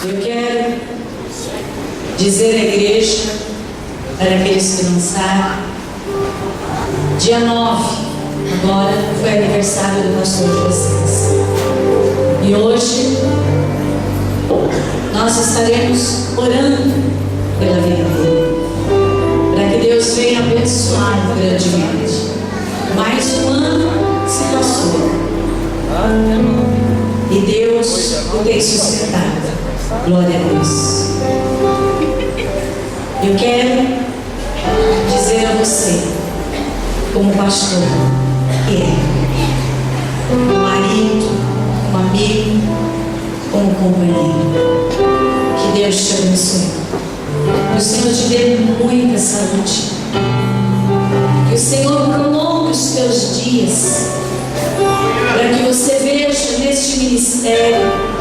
Eu quero dizer à igreja, para aqueles que não sabem, dia 9, agora foi aniversário do pastor de vocês. E hoje nós estaremos orando pela vida dele, para que Deus venha abençoar grandemente. Mais um ano se passou e Deus o tem sustentado. Glória a Deus. Eu quero dizer a você, como pastor, que é um marido, um amigo, um companheiro, que Deus te abençoe, que o Senhor te dê muita saúde, que o Senhor prolongue os teus dias, para que você veja neste ministério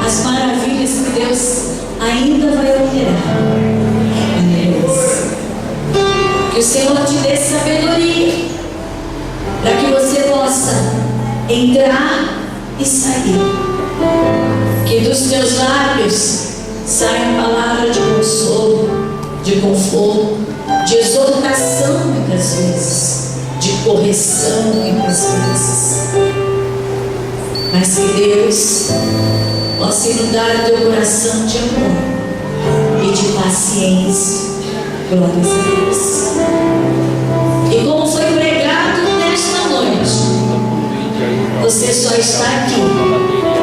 as maravilhas que Deus ainda vai operar. Que o Senhor te dê sabedoria, para que você possa entrar e sair. Que dos teus lábios saia palavra de consolo, de conforto, de exortação muitas vezes, de correção muitas vezes. Mas que Deus possa inundar o teu coração de amor e de paciência. Glória a Deus. E como foi pregado nesta noite, você só está aqui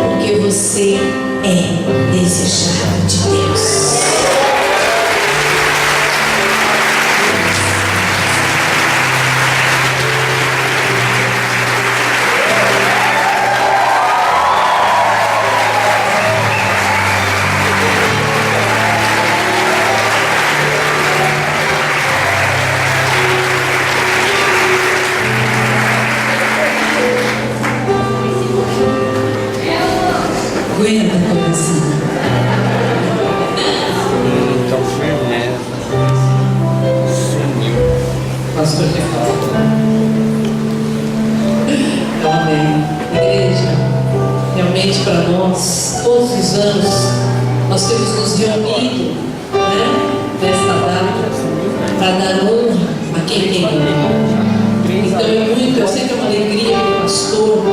porque você é desejado de Deus. Aguenta, coração. Então, firmeza. Sumiu. Pastor que fala. Então, amém. Igreja, realmente para nós, todos os anos, nós temos nos reunido, nesta data, para dar honra a quem tem honra. Então eu sei que é uma alegria para o pastor,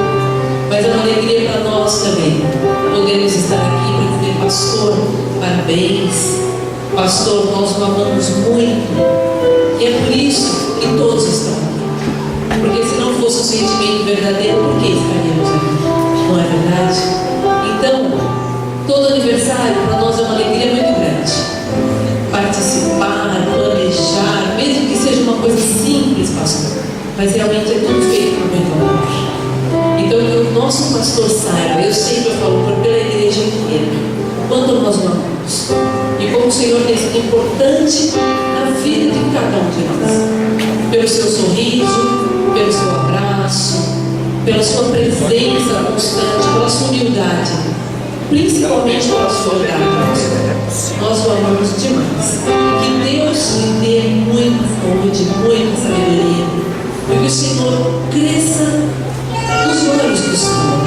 mas é uma alegria para nós também. Podemos estar aqui para dizer, pastor, parabéns. Pastor, nós o amamos muito. E é por isso que todos estão aqui. Porque se não fosse um sentimento verdadeiro, por que estaríamos aqui? Não é verdade? Então, todo aniversário para nós é uma alegria muito grande. Participar, planejar, mesmo que seja uma coisa simples, pastor, mas realmente é tudo feito com muito amor. Então, que o nosso pastor saiba, eu sempre falo pela igreja inteira, quanto nós o amamos e como o Senhor tem sido importante na vida de cada um de nós, pelo seu sorriso, pelo seu abraço, pela sua presença constante, pela sua humildade, principalmente pela sua humildade. Nós o amamos demais. Que Deus lhe dê muita saúde, muita sabedoria, e que o Senhor cresça nos olhos do Senhor,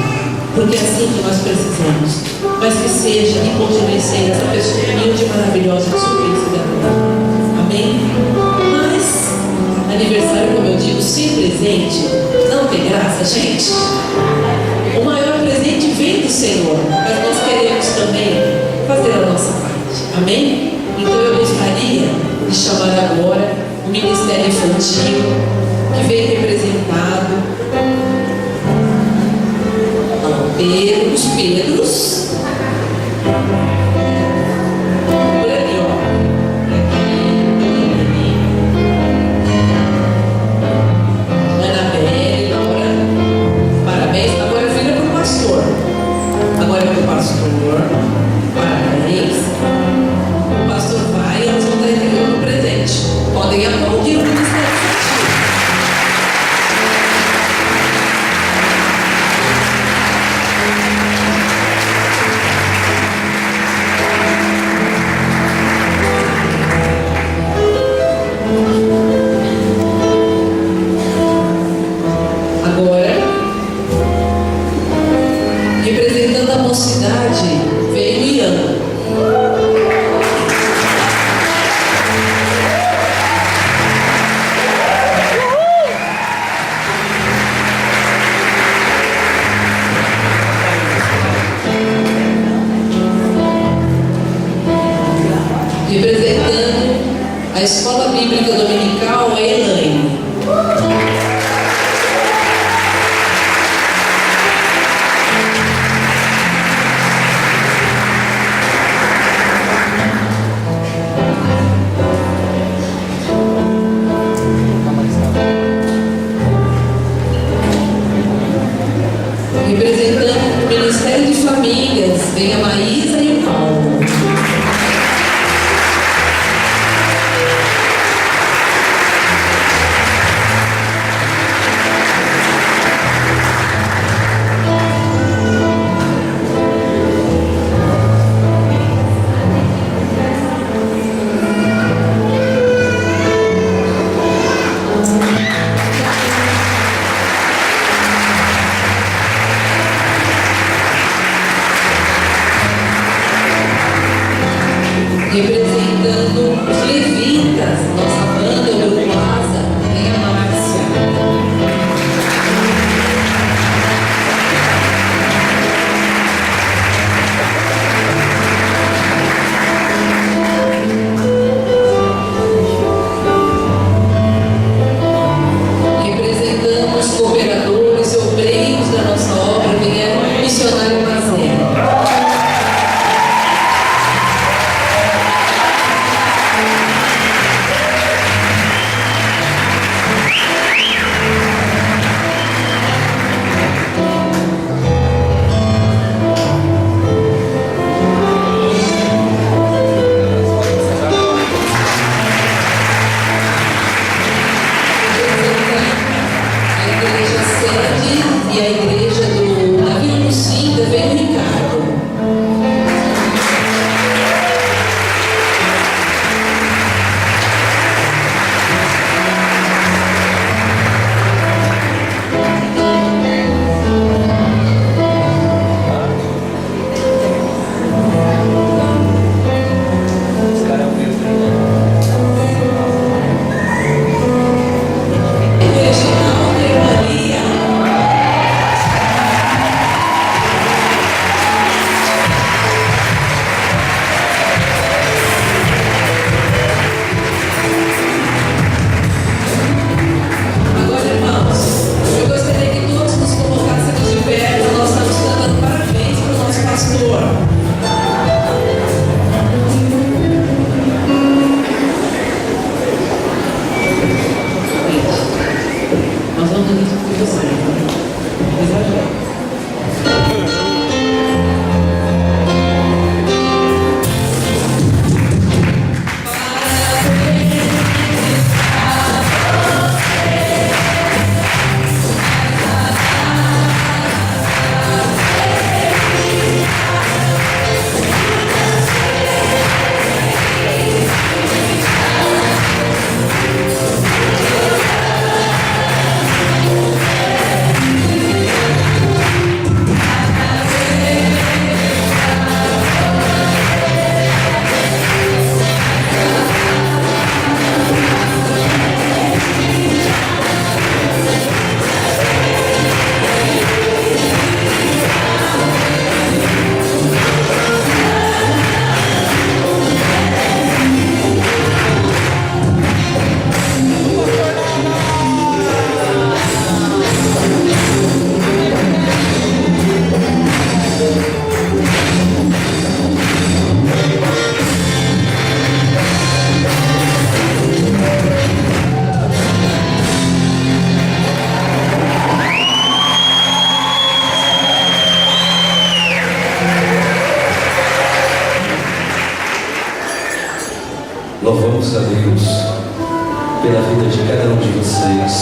porque é assim que nós precisamos. Mas que seja e continue sendo essa pessoa humilde e maravilhosa que o Senhor tem se dado. Amém? Mas aniversário, como eu digo, sem presente não tem graça, gente. O maior presente vem do Senhor, mas nós queremos também fazer a nossa parte. Amém? Então eu gostaria de chamar agora o Ministério Infantil, que vem representado os Pedros. Por ali, ó. Anabelle, Laura. Parabéns. Agora vira para o pastor. Agora é para o pastor. Parabéns. O pastor vai e elas vão estar entregando o presente. Podem aplaudir o Ministério Infantil. Representando a mocidade, veio Ian. famílias. Vem a Maísa e o Paulo. Representando os levitas, nossa banda, o Grupo Asa, vem a Márcia. Representando os cooperadores e obreiros da nossa obra, vem a missionária Mazé. E a igreja do Navio Lucinda vem o Ricardo. Reginaldo e Maria. Agora, irmãos, eu gostaria que todos nos colocássemos de pé, para nós estamos cantando parabéns para o nosso pastor. Nós vamos unir com você. Exagero. Louvamos a Deus pela vida de cada um de vocês.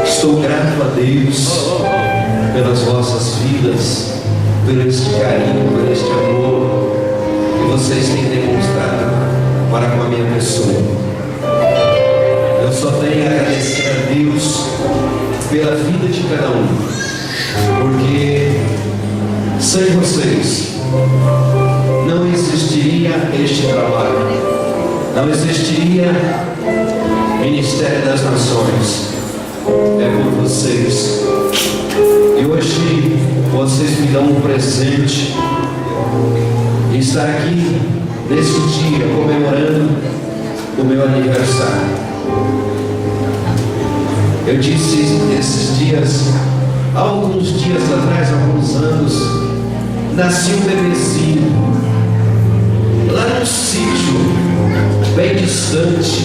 Estou grato a Deus pelas vossas vidas, por este carinho, por este amor que vocês têm demonstrado para com a minha pessoa. Eu só tenho a agradecer a Deus pela vida de cada um, porque sem vocês não existiria este trabalho, não existiria Ministério das Nações. É por vocês. E hoje vocês me dão um presente de estar aqui nesse dia comemorando o meu aniversário. Eu disse esses dias, há alguns dias atrás, alguns anos, nasci um bebezinho lá num sítio bem distante,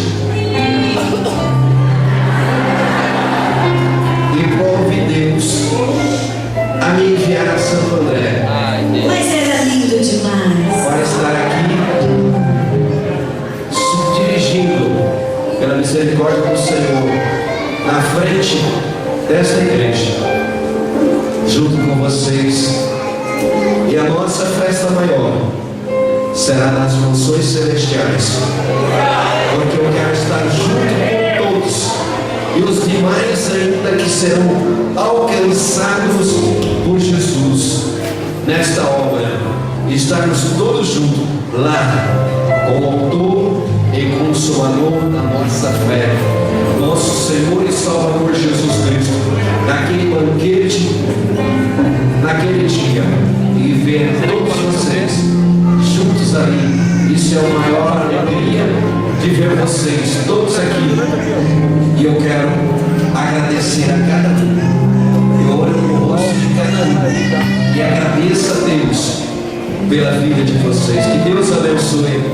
e prove Deus a me enviar frente desta igreja, junto com vocês. E a nossa festa maior será nas mansões celestiais, porque eu quero estar junto com todos, e os demais ainda que serão alcançados por Jesus nesta obra, estarmos todos juntos lá, com o autor e consumador da nossa fé, nosso Senhor e Salvador Jesus Cristo, naquele banquete, naquele dia, e ver todos vocês juntos ali. Isso é a maior alegria de ver vocês todos aqui, e eu quero agradecer a cada um. Eu olho no rosto de cada um e agradeço a Deus pela vida de vocês. Que Deus abençoe